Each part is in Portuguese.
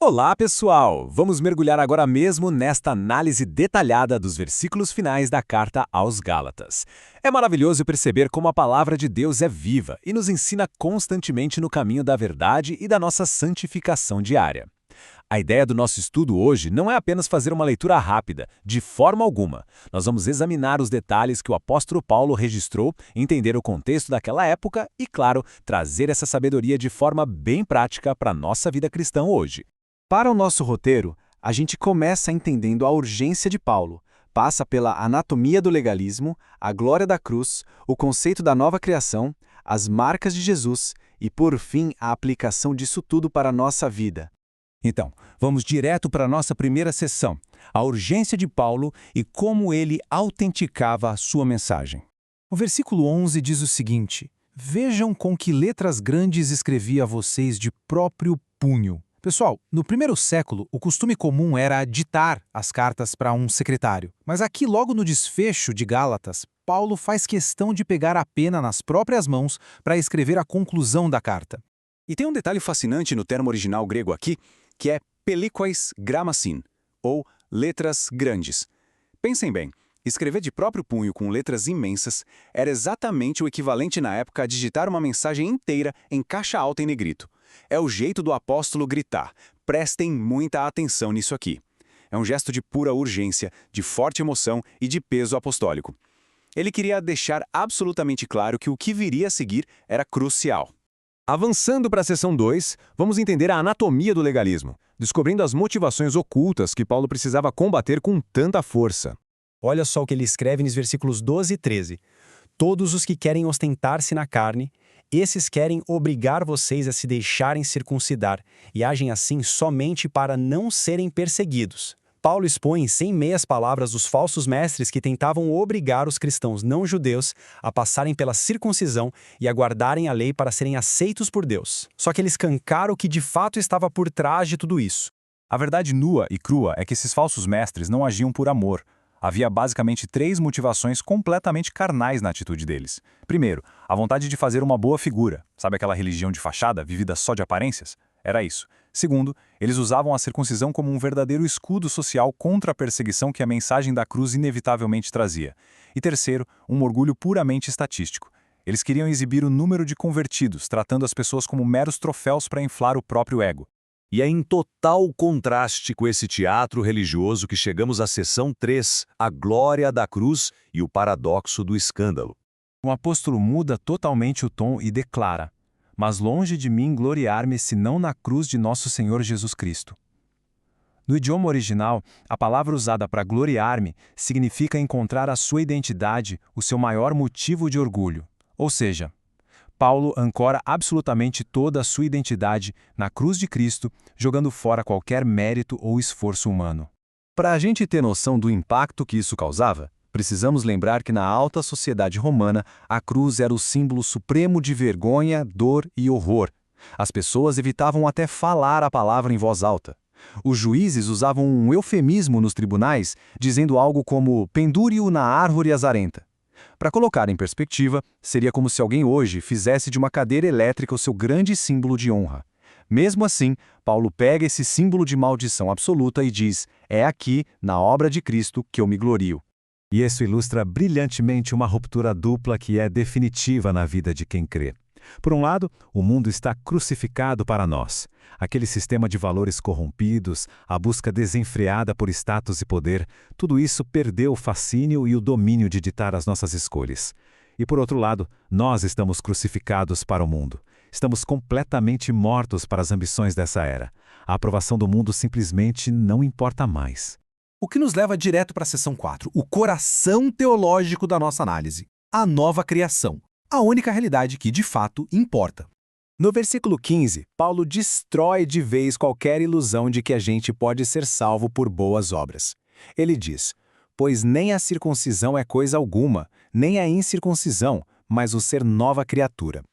Olá, pessoal! Vamos mergulhar agora mesmo nesta análise detalhada dos versículos finais da carta aos Gálatas. É maravilhoso perceber como a palavra de Deus é viva e nos ensina constantemente no caminho da verdade e da nossa santificação diária. A ideia do nosso estudo hoje não é apenas fazer uma leitura rápida, de forma alguma. Nós vamos examinar os detalhes que o apóstolo Paulo registrou, entender o contexto daquela época e, claro, trazer essa sabedoria de forma bem prática para a nossa vida cristã hoje. Para o nosso roteiro, a gente começa entendendo a urgência de Paulo, passa pela anatomia do legalismo, a glória da cruz, o conceito da nova criação, as marcas de Jesus e, por fim, a aplicação disso tudo para a nossa vida. Então, vamos direto para a nossa primeira sessão, a urgência de Paulo e como ele autenticava a sua mensagem. O versículo 11 diz o seguinte: Vejam com que letras grandes escrevi a vocês de próprio punho. Pessoal, no primeiro século, o costume comum era ditar as cartas para um secretário. Mas aqui, logo no desfecho de Gálatas, Paulo faz questão de pegar a pena nas próprias mãos para escrever a conclusão da carta. E tem um detalhe fascinante no termo original grego aqui, que é pelikois grammasin, ou letras grandes. Pensem bem, escrever de próprio punho com letras imensas era exatamente o equivalente na época a digitar uma mensagem inteira em caixa alta em negrito. É o jeito do apóstolo gritar. Prestem muita atenção nisso aqui. É um gesto de pura urgência, de forte emoção e de peso apostólico. Ele queria deixar absolutamente claro que o que viria a seguir era crucial. Avançando para a seção 2, vamos entender a anatomia do legalismo, descobrindo as motivações ocultas que Paulo precisava combater com tanta força. Olha só o que ele escreve nos versículos 12 e 13. Todos os que querem ostentar-se na carne, esses querem obrigar vocês a se deixarem circuncidar e agem assim somente para não serem perseguidos. Paulo expõe sem meias palavras os falsos mestres que tentavam obrigar os cristãos não-judeus a passarem pela circuncisão e a guardarem a lei para serem aceitos por Deus. Só que ele escancara o que de fato estava por trás de tudo isso. A verdade nua e crua é que esses falsos mestres não agiam por amor. Havia basicamente 3 motivações completamente carnais na atitude deles. Primeiro, a vontade de fazer uma boa figura. Sabe aquela religião de fachada, vivida só de aparências? Era isso. Segundo, eles usavam a circuncisão como um verdadeiro escudo social contra a perseguição que a mensagem da cruz inevitavelmente trazia. E terceiro, um orgulho puramente estatístico. Eles queriam exibir o número de convertidos, tratando as pessoas como meros troféus para inflar o próprio ego. E é em total contraste com esse teatro religioso que chegamos à seção 3, a glória da cruz e o paradoxo do escândalo. O apóstolo muda totalmente o tom e declara: Mas longe de mim gloriar-me senão na cruz de nosso Senhor Jesus Cristo. No idioma original, a palavra usada para gloriar-me significa encontrar a sua identidade, o seu maior motivo de orgulho. Ou seja, Paulo ancora absolutamente toda a sua identidade na cruz de Cristo, jogando fora qualquer mérito ou esforço humano. Para a gente ter noção do impacto que isso causava, precisamos lembrar que na alta sociedade romana, a cruz era o símbolo supremo de vergonha, dor e horror. As pessoas evitavam até falar a palavra em voz alta. Os juízes usavam um eufemismo nos tribunais, dizendo algo como pendure-o na árvore azarenta. Para colocar em perspectiva, seria como se alguém hoje fizesse de uma cadeira elétrica o seu grande símbolo de honra. Mesmo assim, Paulo pega esse símbolo de maldição absoluta e diz: é aqui, na obra de Cristo, que eu me glorio. E isso ilustra brilhantemente uma ruptura dupla que é definitiva na vida de quem crê. Por um lado, o mundo está crucificado para nós. Aquele sistema de valores corrompidos, a busca desenfreada por status e poder, tudo isso perdeu o fascínio e o domínio de ditar as nossas escolhas. E por outro lado, nós estamos crucificados para o mundo. Estamos completamente mortos para as ambições dessa era. A aprovação do mundo simplesmente não importa mais. O que nos leva direto para a seção 4, o coração teológico da nossa análise, a nova criação, a única realidade que de fato importa. No versículo 15, Paulo destrói de vez qualquer ilusão de que a gente pode ser salvo por boas obras. Ele diz: pois nem a circuncisão é coisa alguma, nem a incircuncisão, mas o ser nova criatura.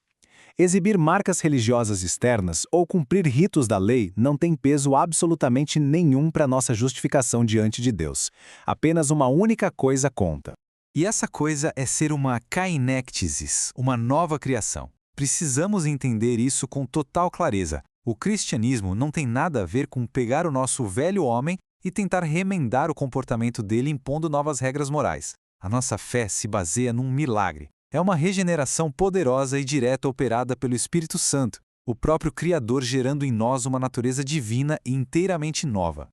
Exibir marcas religiosas externas ou cumprir ritos da lei não tem peso absolutamente nenhum para nossa justificação diante de Deus. Apenas uma única coisa conta. E essa coisa é ser uma kainektesis, uma nova criação. Precisamos entender isso com total clareza. O cristianismo não tem nada a ver com pegar o nosso velho homem e tentar remendar o comportamento dele impondo novas regras morais. A nossa fé se baseia num milagre. É uma regeneração poderosa e direta operada pelo Espírito Santo, o próprio Criador gerando em nós uma natureza divina e inteiramente nova.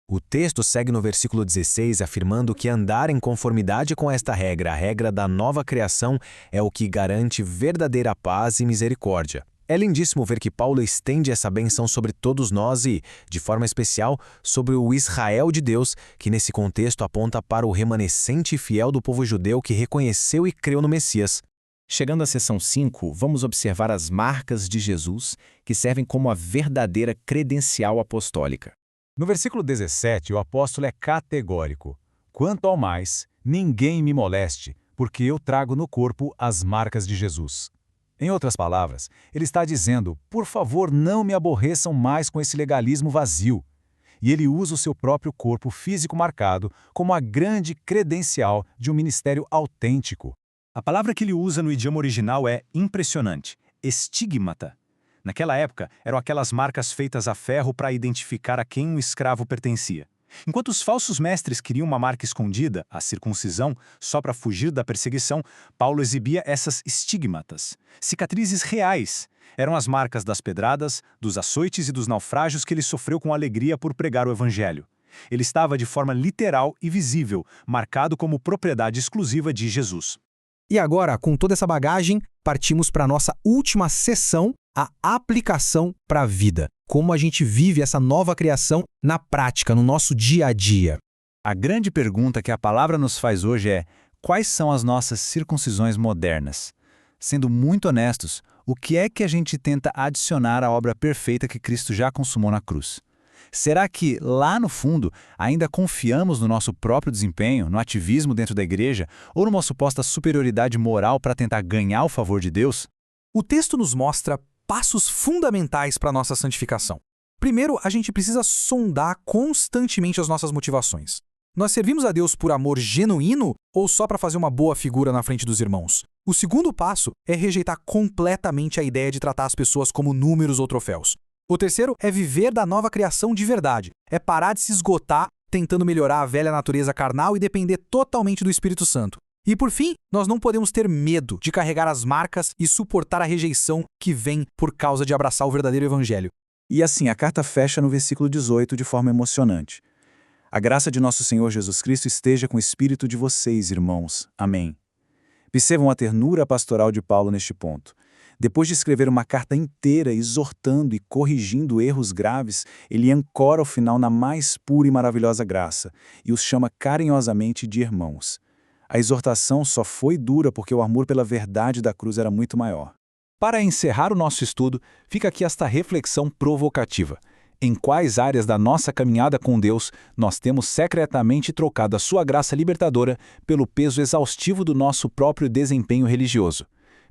O texto segue no versículo 16 afirmando que andar em conformidade com esta regra, a regra da nova criação, é o que garante verdadeira paz e misericórdia. É lindíssimo ver que Paulo estende essa benção sobre todos nós e, de forma especial, sobre o Israel de Deus, que nesse contexto aponta para o remanescente fiel do povo judeu que reconheceu e creu no Messias. Chegando à seção 5, vamos observar as marcas de Jesus, que servem como a verdadeira credencial apostólica. No versículo 17, o apóstolo é categórico. Quanto ao mais, ninguém me moleste, porque eu trago no corpo as marcas de Jesus. Em outras palavras, ele está dizendo, por favor, não me aborreçam mais com esse legalismo vazio. E ele usa o seu próprio corpo físico marcado como a grande credencial de um ministério autêntico. A palavra que ele usa no idioma original é impressionante, estigmata. Naquela época, eram aquelas marcas feitas a ferro para identificar a quem um escravo pertencia. Enquanto os falsos mestres queriam uma marca escondida, a circuncisão, só para fugir da perseguição, Paulo exibia essas estigmatas, cicatrizes reais. Eram as marcas das pedradas, dos açoites e dos naufrágios que ele sofreu com alegria por pregar o evangelho. Ele estava de forma literal e visível, marcado como propriedade exclusiva de Jesus. E agora, com toda essa bagagem, partimos para a nossa última sessão, a aplicação para a vida. Como a gente vive essa nova criação na prática, no nosso dia a dia. A grande pergunta que a palavra nos faz hoje é: quais são as nossas circuncisões modernas? Sendo muito honestos, o que é que a gente tenta adicionar à obra perfeita que Cristo já consumou na cruz? Será que, lá no fundo, ainda confiamos no nosso próprio desempenho, no ativismo dentro da igreja, ou numa suposta superioridade moral para tentar ganhar o favor de Deus? O texto nos mostra passos fundamentais para a nossa santificação. Primeiro, a gente precisa sondar constantemente as nossas motivações. Nós servimos a Deus por amor genuíno ou só para fazer uma boa figura na frente dos irmãos? O segundo passo é rejeitar completamente a ideia de tratar as pessoas como números ou troféus. O terceiro é viver da nova criação de verdade. É parar de se esgotar tentando melhorar a velha natureza carnal e depender totalmente do Espírito Santo. E por fim, nós não podemos ter medo de carregar as marcas e suportar a rejeição que vem por causa de abraçar o verdadeiro evangelho. E assim, a carta fecha no versículo 18 de forma emocionante. A graça de nosso Senhor Jesus Cristo esteja com o espírito de vocês, irmãos. Amém. Percebam a ternura pastoral de Paulo neste ponto. Depois de escrever uma carta inteira exortando e corrigindo erros graves, ele ancora o final na mais pura e maravilhosa graça e os chama carinhosamente de irmãos. A exortação só foi dura porque o amor pela verdade da cruz era muito maior. Para encerrar o nosso estudo, fica aqui esta reflexão provocativa. Em quais áreas da nossa caminhada com Deus nós temos secretamente trocado a sua graça libertadora pelo peso exaustivo do nosso próprio desempenho religioso?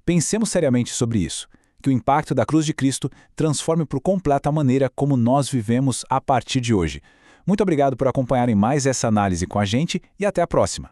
Pensemos seriamente sobre isso, que o impacto da cruz de Cristo transforme por completo a maneira como nós vivemos a partir de hoje. Muito obrigado por acompanharem mais essa análise com a gente e até a próxima.